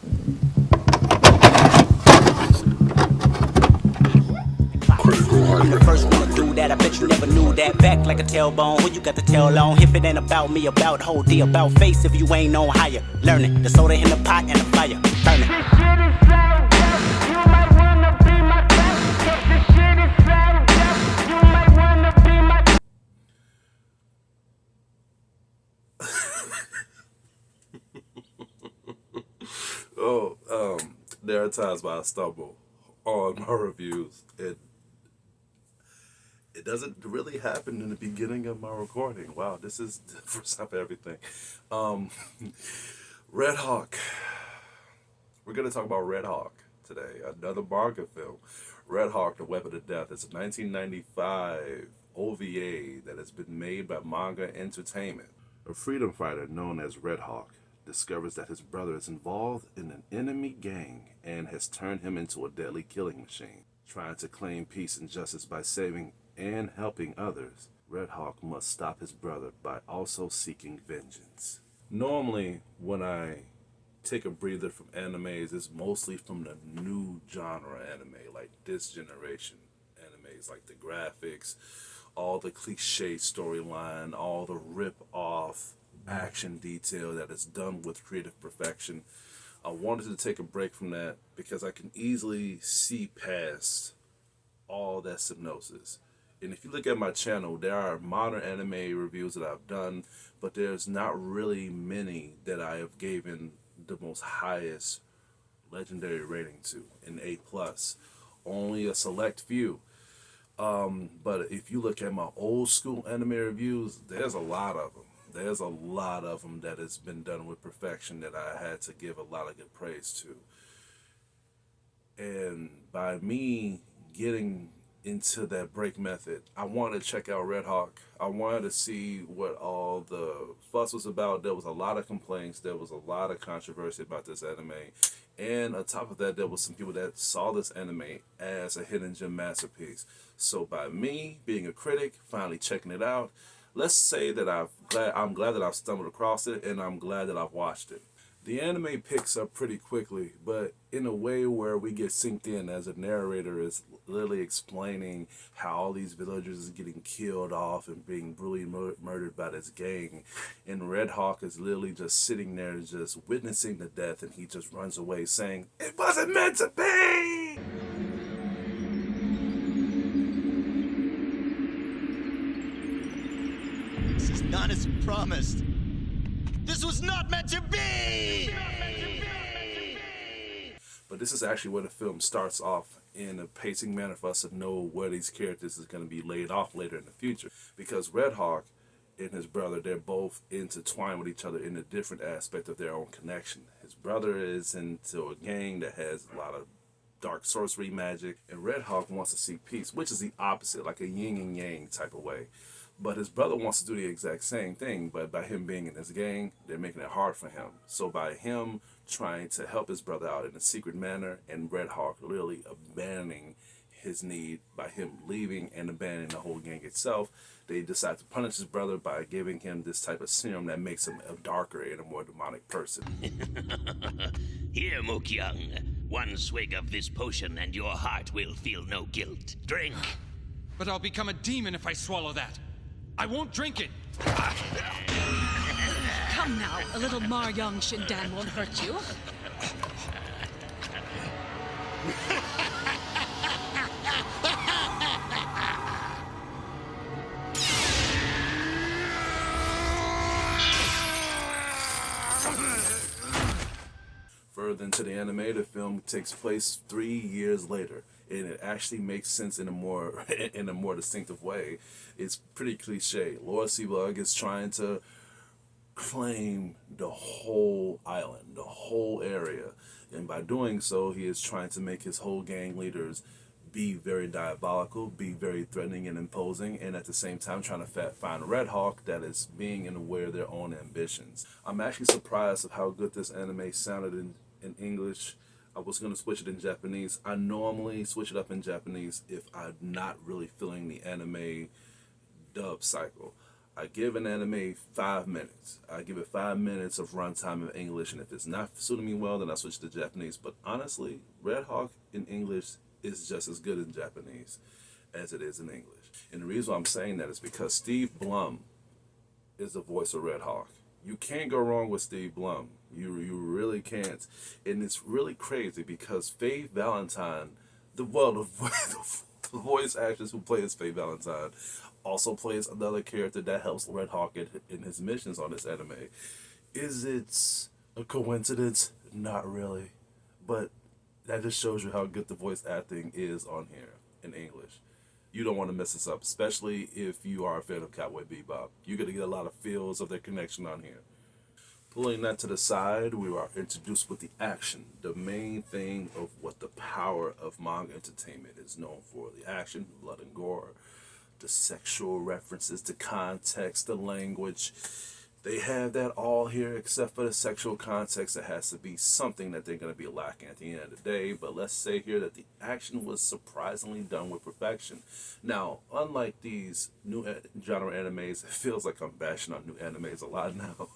I'm the first one to do that. I bet you never knew that. Back like a tailbone. Who you got the tail on? If it ain't about me, about whole D, about face. If you ain't on higher, learn it. The soda in the pot and the fire, burn it. This shit is so dope. You might wanna be my guest. This shit is so dope. You might wanna be my. There are times where I stumble on my reviews. It doesn't really happen in the beginning of my recording. Wow, this is the first time for everything. Red Hawk. We're going to talk about Red Hawk today. Another manga film. Red Hawk, The Weapon of Death. It's a 1995 OVA that has been made by Manga Entertainment. A freedom fighter known as Red Hawk discovers that his brother is involved in an enemy gang and has turned him into a deadly killing machine. Trying to claim peace and justice by saving and helping others, Red Hawk must stop his brother by also seeking vengeance. Normally, when I take a breather from animes, it's mostly from the new genre anime, like this generation animes, like the graphics, all the cliche storyline, all the rip-off action detail that is done with creative perfection. I wanted to take a break from that because I can easily see past all that hypnosis. And if you look at my channel, there are modern anime reviews that I've done, but there's not really many that I have given the most highest legendary rating to, an A+. Only a select few. But if you look at my old school anime reviews, there's a lot of them. There's a lot of them that has been done with perfection that I had to give a lot of good praise to. And by me getting into that break method, I wanted to check out Red Hawk. I wanted to see what all the fuss was about. There was a lot of complaints. There was a lot of controversy about this anime. And on top of that, there was some people that saw this anime as a hidden gem masterpiece. So by me being a critic, finally checking it out, let's say that I'm glad that I've stumbled across it, and I'm glad that I've watched it. The anime picks up pretty quickly, but in a way where we get synced in as a narrator is literally explaining how all these villagers is getting killed off and being brutally murdered by this gang. And Red Hawk is literally just sitting there just witnessing the death, and he just runs away saying, "It wasn't meant to be!" This is not as promised. This was not meant to be! But this is actually where the film starts off in a pacing manner for us to know where these characters is going to be laid off later in the future. Because Red Hawk and his brother, they're both intertwined with each other in a different aspect of their own connection. His brother is into a gang that has a lot of dark sorcery magic, and Red Hawk wants to seek peace, which is the opposite, like a yin and yang type of way. But his brother wants to do the exact same thing, but by him being in this gang, they're making it hard for him. So by him trying to help his brother out in a secret manner, and Red Hawk literally abandoning his need by him leaving and abandoning the whole gang itself, they decide to punish his brother by giving him this type of serum that makes him a darker and a more demonic person. Here, Mokyung, one swig of this potion and your heart will feel no guilt. Drink. But I'll become a demon if I swallow that. I won't drink it. Come now, a little Mar-Young Shindan won't hurt you. Further into the anime, the film takes place 3 years later, and it actually makes sense in a more distinctive way. It's pretty cliche. Lord Seabug is trying to claim the whole island, the whole area, and by doing so, he is trying to make his whole gang leaders be very diabolical, be very threatening and imposing, and at the same time trying to find Red Hawk that is being aware of their own ambitions. I'm actually surprised of how good this anime sounded in English. I was going to switch it in Japanese. I normally switch it up in Japanese if I'm not really feeling the anime dub cycle. I give an anime 5 minutes. I give it 5 minutes of runtime in English, and if it's not suiting me well, then I switch to Japanese. But honestly, Red Hawk in English is just as good in Japanese as it is in English. And the reason why I'm saying that is because Steve Blum is the voice of Red Hawk. You can't go wrong with Steve Blum. You really can't. And it's really crazy because Faye Valentine, the voice actress who plays Faye Valentine, also plays another character that helps Red Hawk in his missions on this anime. Is it a coincidence? Not really. But that just shows you how good the voice acting is on here in English. You don't want to mess this up, especially if you are a fan of Cowboy Bebop. You're going to get a lot of feels of their connection on here. Pulling that to the side, we are introduced with the action, the main thing of what the power of manga entertainment is known for. The action, blood and gore, the sexual references, the context, the language. They have that all here except for the sexual context. It has to be something that they're going to be lacking at the end of the day. But let's say here that the action was surprisingly done with perfection. Now, unlike these new genre animes, it feels like I'm bashing on new animes a lot now.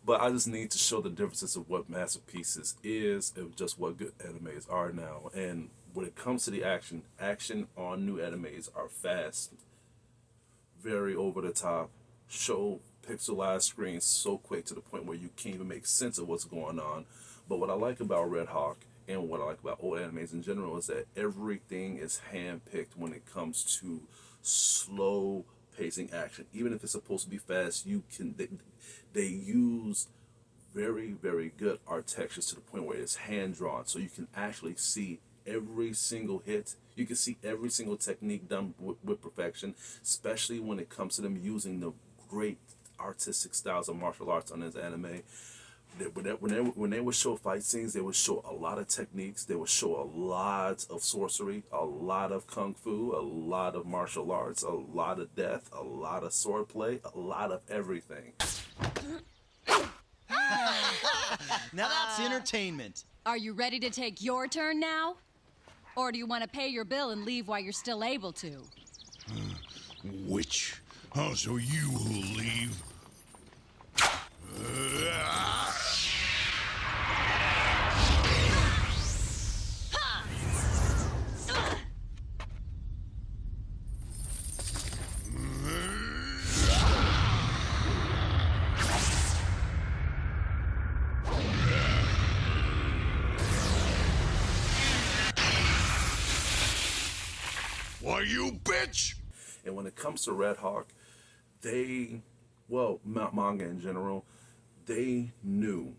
But I just need to show the differences of what masterpieces is and just what good animes are now. And when it comes to the action on new animes are fast, very over the top, show pixelized screens so quick to the point where you can't even make sense of what's going on. But what I like about Red Hawk and what I like about old animes in general is that everything is handpicked when it comes to slow pacing action. Even if it's supposed to be fast, they use very, very good art textures to the point where it's hand drawn, so you can actually see every single hit. You can see every single technique done with perfection, especially when it comes to them using the great artistic styles of martial arts on this anime. When they would show fight scenes, they would show a lot of techniques. They would show a lot of sorcery, a lot of kung fu, a lot of martial arts, a lot of death, a lot of swordplay, a lot of everything. Now that's entertainment. Are you ready to take your turn now? Or do you want to pay your bill and leave while you're still able to? Which? Also you who'll leave. Why, you bitch! And when it comes to Red Hawk, manga in general, they knew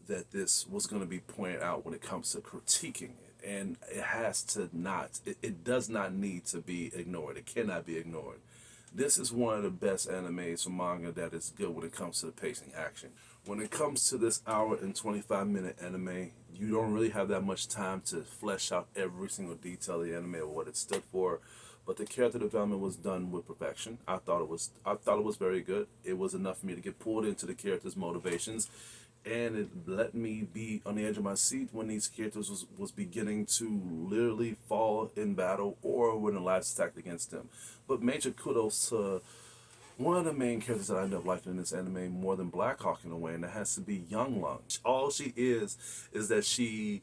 that this was going to be pointed out when it comes to critiquing it. And it does not need to be ignored. It cannot be ignored. This is one of the best animes from manga that is good when it comes to the pacing action. When it comes to this hour and 25-minute anime, you don't really have that much time to flesh out every single detail of the anime or what it stood for. But the character development was done with perfection. I thought it was very good. It was enough for me to get pulled into the characters' motivations, and it let me be on the edge of my seat when these characters was beginning to literally fall in battle or when the lives attacked against them. But major kudos to one of the main characters that I end up liking in this anime more than Black Hawk in a way, and that has to be Young Lung. All she is that she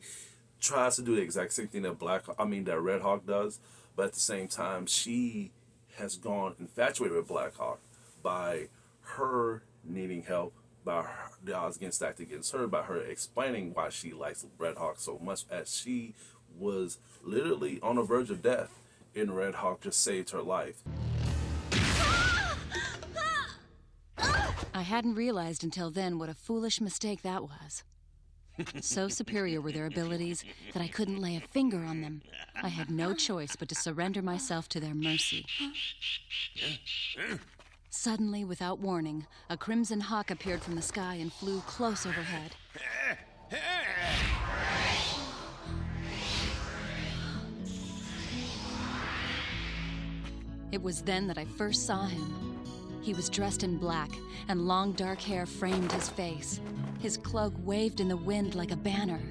tries to do the exact same thing that Red Hawk does, but at the same time, she has gone infatuated with Black Hawk by her needing help, by the odds getting stacked against her, by her explaining why she likes Red Hawk so much, as she was literally on the verge of death, and Red Hawk just saved her life. I hadn't realized until then what a foolish mistake that was. So superior were their abilities that I couldn't lay a finger on them. I had no choice but to surrender myself to their mercy. Suddenly, without warning, a crimson hawk appeared from the sky and flew close overhead. It was then that I first saw him. He was dressed in black, and long dark hair framed his face. His cloak waved in the wind like a banner.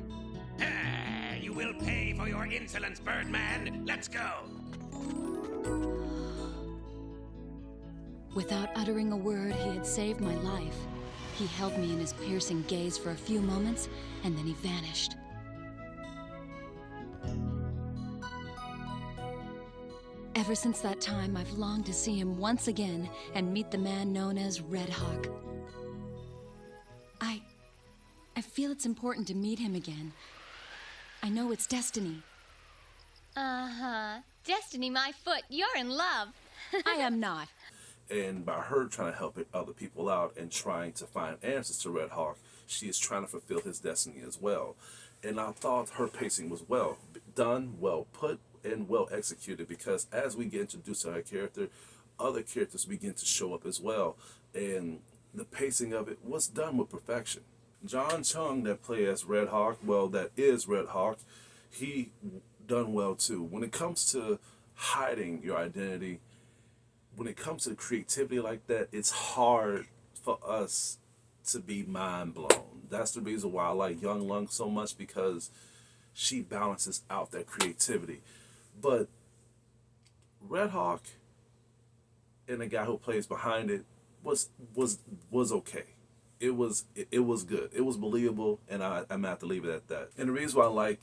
You will pay for your insolence, Birdman. Let's go. Without uttering a word, he had saved my life. He held me in his piercing gaze for a few moments, and then he vanished. Ever since that time, I've longed to see him once again and meet the man known as Red Hawk. I feel it's important to meet him again. I know it's destiny. Uh-huh. Destiny, my foot, you're in love. I am not. And by her trying to help other people out and trying to find answers to Red Hawk, she is trying to fulfill his destiny as well. And I thought her pacing was well done, well put, and well executed, because as we get introduced to her character, other characters begin to show up as well. And the pacing of it was done with perfection. John Chung, that plays as Red Hawk, well, that is Red Hawk, he done well too. When it comes to hiding your identity, when it comes to creativity like that, it's hard for us to be mind blown. That's the reason why I like Young Lung so much, because she balances out that creativity. But Red Hawk and the guy who plays behind it was okay. It was good. It was believable, and I'm gonna have to leave it at that. And the reason I'm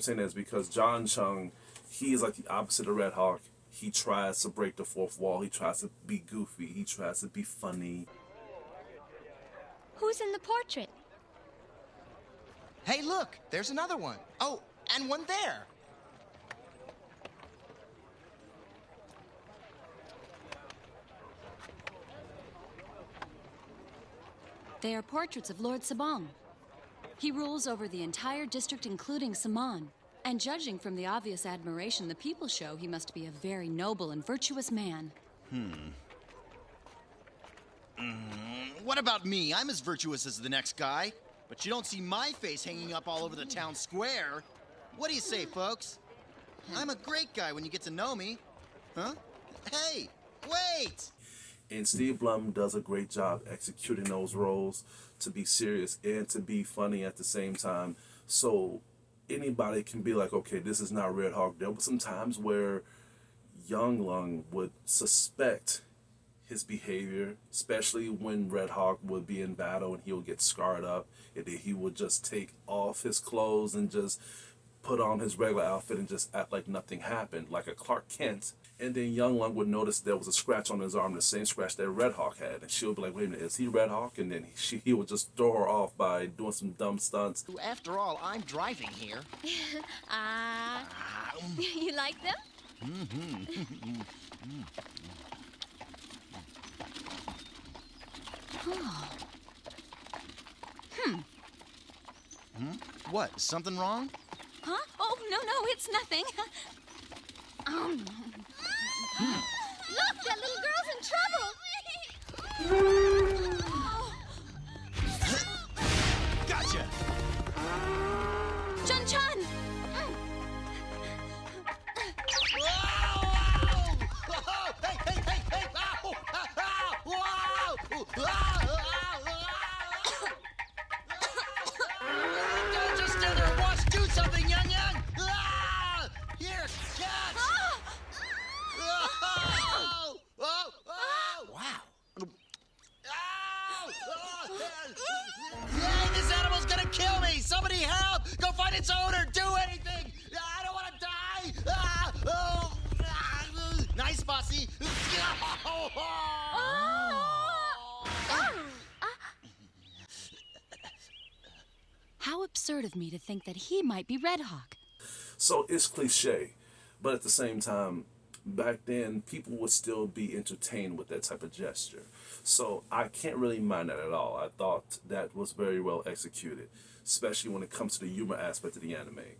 saying that is because John Chung, he is like the opposite of Red Hawk. He tries to break the fourth wall. He tries to be goofy. He tries to be funny. Who's in the portrait? Hey, look, there's another one. Oh, and one there. They are portraits of Lord Sabong. He rules over the entire district, including Saman. And judging from the obvious admiration the people show, he must be a very noble and virtuous man. What about me? I'm as virtuous as the next guy. But you don't see my face hanging up all over the town square. What do you say, folks? I'm a great guy when you get to know me. Huh? Hey, wait! And Steve Blum does a great job executing those roles to be serious and to be funny at the same time. So anybody can be like, okay, this is not Red Hawk. There were some times where Young Lung would suspect his behavior, especially when Red Hawk would be in battle and he would get scarred up, and then he would just take off his clothes and just put on his regular outfit and just act like nothing happened, like a Clark Kent. And then Young Lung would notice there was a scratch on his arm, the same scratch that Red Hawk had. And she would be like, wait a minute, is he Red Hawk? And then he would just throw her off by doing some dumb stunts. After all, I'm driving here. You like them? What, something wrong? Huh? Oh, no, it's nothing. Look, that little girl's in trouble! Gotcha! Chun-Chun! Don't just stand there and watch. Do something, Young Young! Here, catch! Wow. Hey, this animal's gonna kill me! Somebody help! Go find its owner! Do anything! I don't want to die! Nice, bossy! How absurd of me to think that he might be Red Hawk. So it's cliche, but at the same time, back then, people would still be entertained with that type of gesture. So I can't really mind that at all. I thought that was very well executed, especially when it comes to the humor aspect of the anime.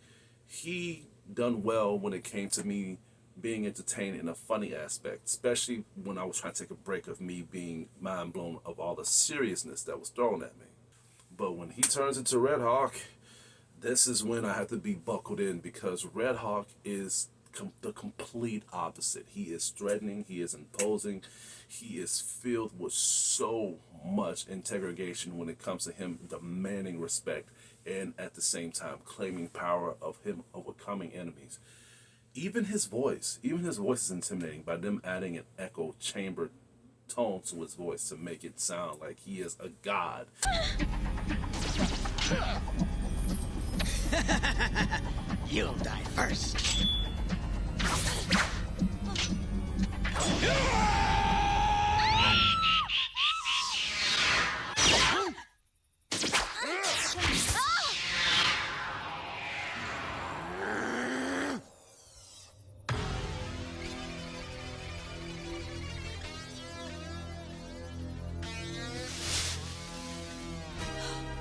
He done well when it came to me being entertained in a funny aspect, especially when I was trying to take a break of me being mind blown of all the seriousness that was thrown at me. But when he turns into Red Hawk, this is when I have to be buckled in, because Red Hawk is the complete opposite. He is threatening, he is imposing, he is filled with so much integration when it comes to him demanding respect and at the same time claiming power of him overcoming enemies. Even his voice is intimidating by them adding an echo chamber tone to his voice to make it sound like he is a god. You'll die first.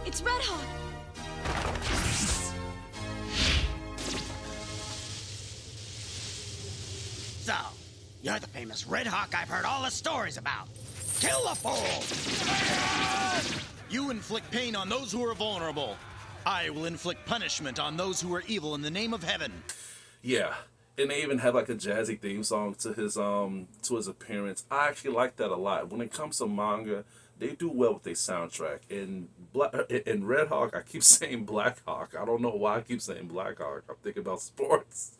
It's Red Hawk! So, you're the famous Red Hawk I've heard all the stories about. Kill the fool! You inflict pain on those who are vulnerable. I will inflict punishment on those who are evil in the name of heaven. Yeah, and they even had like a jazzy theme song to his appearance. I actually like that a lot. When it comes to manga, they do well with their soundtrack. In Red Hawk, I keep saying Black Hawk. I don't know why I keep saying Black Hawk. I'm thinking about sports.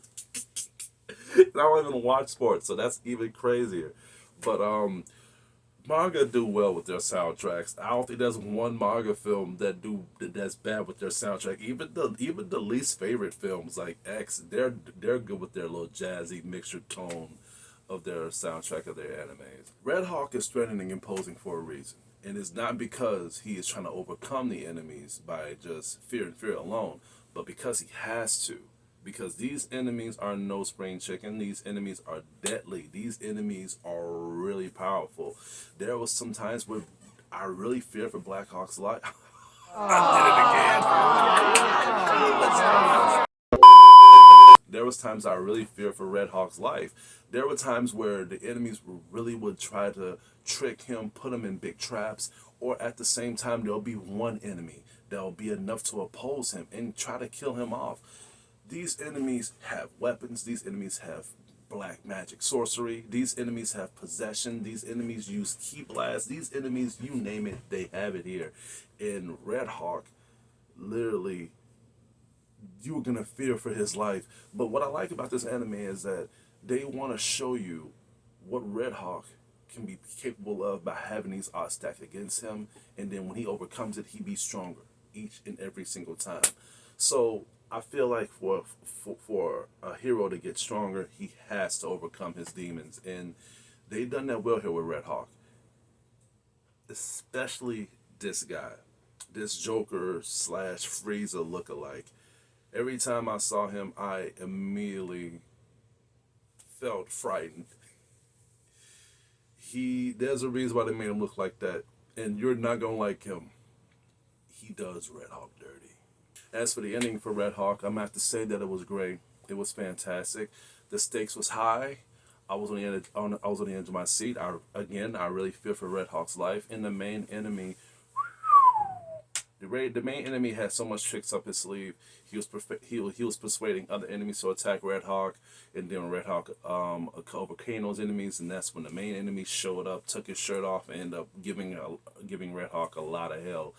I don't even watch sports, so that's even crazier. But manga do well with their soundtracks. I don't think there's one manga film that's bad with their soundtrack. Even the least favorite films like X, they're good with their little jazzy mixture tone of their soundtrack of their animes. Red Hawk is threatening and imposing for a reason. And it's not because he is trying to overcome the enemies by just fear and fear alone, but because he has to. Because these enemies are no spring chicken. These enemies are deadly. These enemies are really powerful. There was some times where I really feared for Black Hawk's life. I did it again. There was times I really feared for Red Hawk's life. There were times where the enemies really would try to trick him, put him in big traps, or at the same time there'll be one enemy that'll be enough to oppose him and try to kill him off. These enemies have weapons. These enemies have black magic sorcery. These enemies have possession. These enemies use ki blasts. These enemies, you name it, they have it here. In Red Hawk, literally, you were going to fear for his life. But what I like about this anime is that they want to show you what Red Hawk can be capable of by having these odds stacked against him. And then when he overcomes it, he be stronger each and every single time. So I feel like for a hero to get stronger, he has to overcome his demons. And they've done that well here with Red Hawk. Especially this guy. This Joker / Frieza lookalike. Every time I saw him, I immediately felt frightened. There's a reason why they made him look like that. And you're not going to like him. He does Red Hawk dirty. As for the ending for Red Hawk, I'm going to have to say that it was great. It was fantastic. The stakes was high. I was on the edge of my seat. I really fear for Red Hawk's life. And the main enemy, the main enemy had so much tricks up his sleeve. He was persuading other enemies to attack Red Hawk, and then Red Hawk overcame those enemies, and that's when the main enemy showed up, took his shirt off, and ended up giving Red Hawk a lot of hell.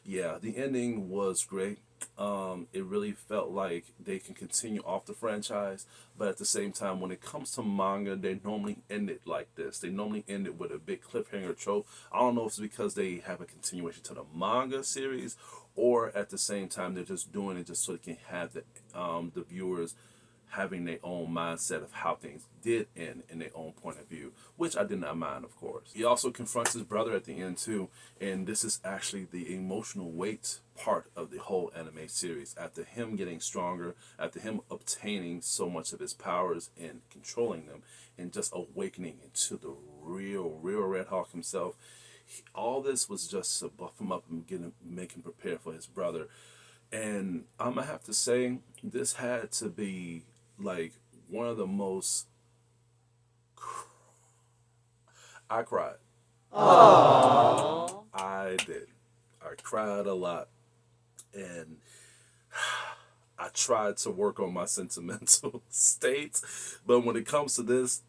Yeah, the ending was great. It really felt like they can continue off the franchise, but at the same time, when it comes to manga, they normally end it like this. They normally end it with a big cliffhanger trope. I don't know if it's because they have a continuation to the manga series, or at the same time, they're just doing it just so they can have the viewers having their own mindset of how things did end in their own point of view, which I did not mind, of course. He also confronts his brother at the end, too, and this is actually the emotional weight part of the whole anime series. After him getting stronger, after him obtaining so much of his powers and controlling them, and just awakening into the real Red Hawk himself, all this was just to buff him up and make him prepare for his brother. And I'm going to have to say, this had to be like one of the most... I cried. Aww. I did. I cried a lot. And I tried to work on my sentimental state. But when it comes to this,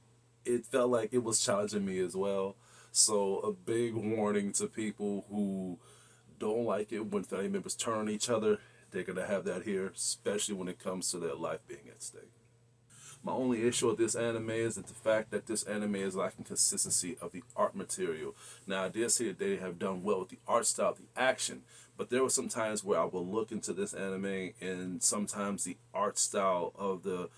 it felt like it was challenging me as well. So a big warning to people who don't like it when family members turn on each other. They're going to have that here, especially when it comes to their life being at stake. My only issue with this anime is that the fact that this anime is lacking consistency of the art material. Now, I did say that they have done well with the art style, the action, but there were some times where I will look into this anime and sometimes the art style of the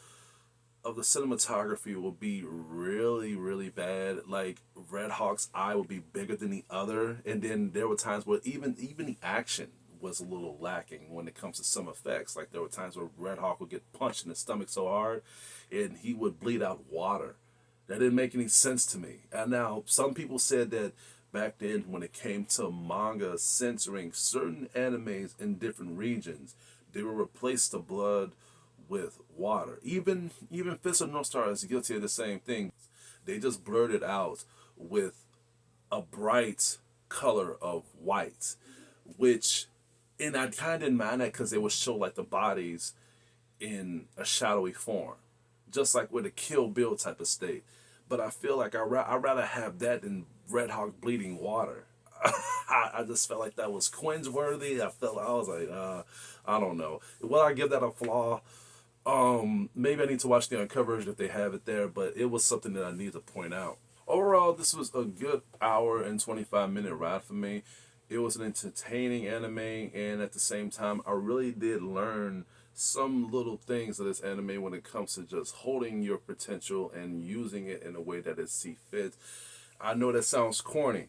cinematography will be really, really bad. Like Red Hawk's eye will be bigger than the other, and then there were times where even the action was a little lacking when it comes to some effects. Like there were times where Red Hawk would get punched in the stomach so hard, and he would bleed out water. That didn't make any sense to me. And now some people said that back then when it came to manga censoring certain animes in different regions, they would replace the blood with water. Even Fist of North Star is guilty of the same thing. They just blurred it out with a bright color of white, which, and I kind of didn't mind that because they would show like the bodies in a shadowy form, just like with a Kill Bill type of state. But I feel like I'd rather have that than Red Hawk bleeding water. I just felt like that was cringeworthy. I was like, I don't know. Will I give that a flaw? Maybe I need to watch the uncoverage if they have it there, but it was something that I need to point out. Overall, this was a good hour and 25-minute ride for me. It was an entertaining anime, and at the same time, I really did learn some little things of this anime when it comes to just holding your potential and using it in a way that it see fit. I know that sounds corny,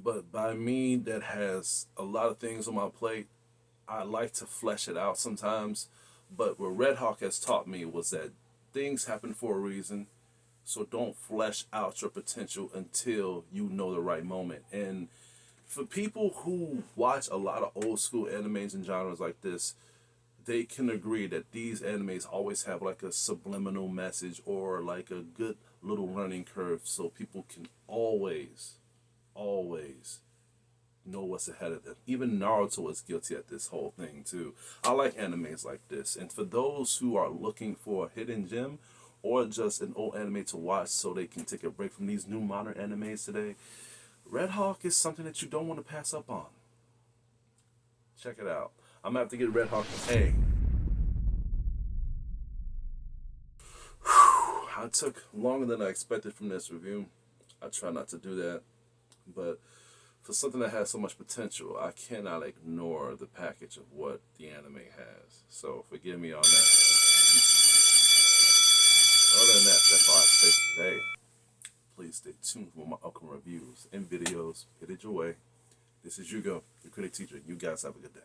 but by me that has a lot of things on my plate, I like to flesh it out sometimes. But what Red Hawk has taught me was that things happen for a reason, so don't flesh out your potential until you know the right moment. And for people who watch a lot of old school animes and genres like this, they can agree that these animes always have like a subliminal message or like a good little learning curve, so people can always know what's ahead of them. Even Naruto was guilty at this whole thing too. I like animes like this, and for those who are looking for a hidden gem or just an old anime to watch so they can take a break from these new modern animes today, Red Hawk is something that you don't want to pass up on. Check it out. I'm gonna have to get Red Hawk an A. I took longer than I expected from this review. I try not to do that, but for something that has so much potential, I cannot ignore the package of what the anime has. So forgive me on that. Other than that, that's all I have to say today. Please stay tuned for my upcoming reviews and videos. Headed your way. This is Hugo, your critic teacher. You guys have a good day.